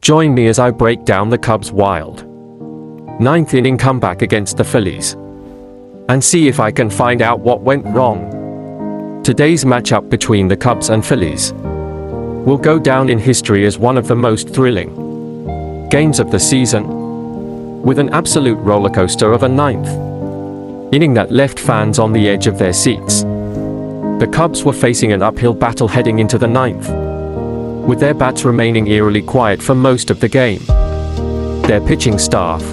Join me as I break down the Cubs' wild ninth inning comeback against the Phillies, and see if I can find out what went wrong. Today's matchup between the Cubs and Phillies will go down in history as one of the most thrilling games of the season, with an absolute rollercoaster of a ninth inning that left fans on the edge of their seats. The Cubs were facing an uphill battle heading into the ninth, with their bats remaining eerily quiet for most of the game. Their pitching staff,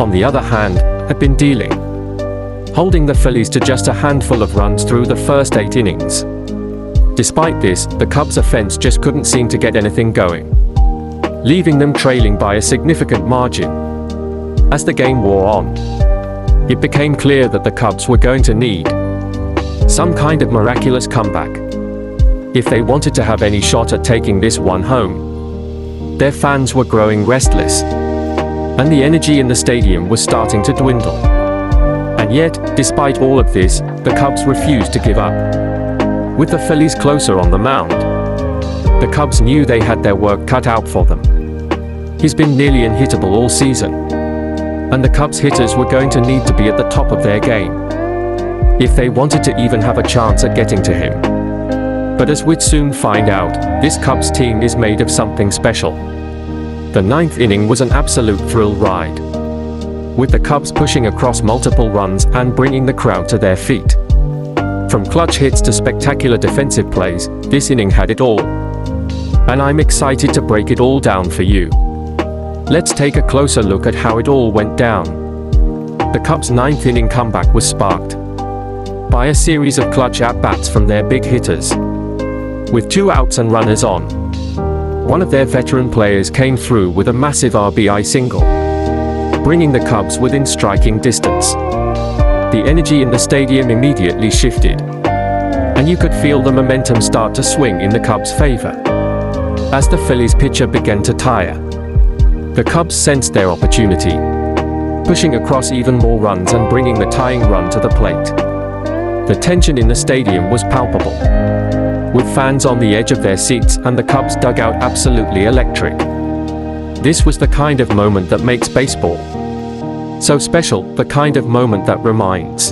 on the other hand, had been dealing, holding the Phillies to just a handful of runs through the first 8 innings. Despite this, the Cubs' offense just couldn't seem to get anything going, leaving them trailing by a significant margin. As the game wore on, it became clear that the Cubs were going to need some kind of miraculous comeback if they wanted to have any shot at taking this one home. Their fans were growing restless, and the energy in the stadium was starting to dwindle. And yet, despite all of this, the Cubs refused to give up. With the Phillies closer on the mound, the Cubs knew they had their work cut out for them. He's been nearly unhittable all season, and the Cubs hitters were going to need to be at the top of their game if they wanted to even have a chance at getting to him. But as we'd soon find out, this Cubs team is made of something special. The ninth inning was an absolute thrill ride, with the Cubs pushing across multiple runs and bringing the crowd to their feet. From clutch hits to spectacular defensive plays, this inning had it all. And I'm excited to break it all down for you. Let's take a closer look at how it all went down. The Cubs' ninth inning comeback was sparked by a series of clutch at-bats from their big hitters. With 2 outs and runners on, one of their veteran players came through with a massive RBI single, bringing the Cubs within striking distance. The energy in the stadium immediately shifted, and you could feel the momentum start to swing in the Cubs' favor. As the Phillies pitcher began to tire, the Cubs sensed their opportunity, pushing across even more runs and bringing the tying run to the plate. The tension in the stadium was palpable, with fans on the edge of their seats and the Cubs dugout absolutely electric. This was the kind of moment that makes baseball so special, the kind of moment that reminds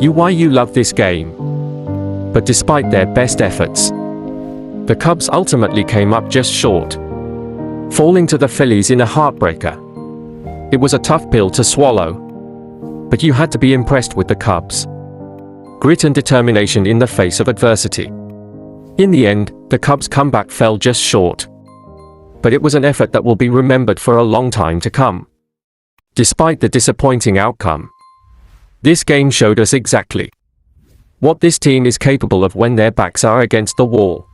you why you love this game. But despite their best efforts, the Cubs ultimately came up just short, falling to the Phillies in a heartbreaker. It was a tough pill to swallow, but you had to be impressed with the Cubs' grit and determination in the face of adversity. In the end, the Cubs' comeback fell just short, but it was an effort that will be remembered for a long time to come. Despite the disappointing outcome, this game showed us exactly what this team is capable of when their backs are against the wall.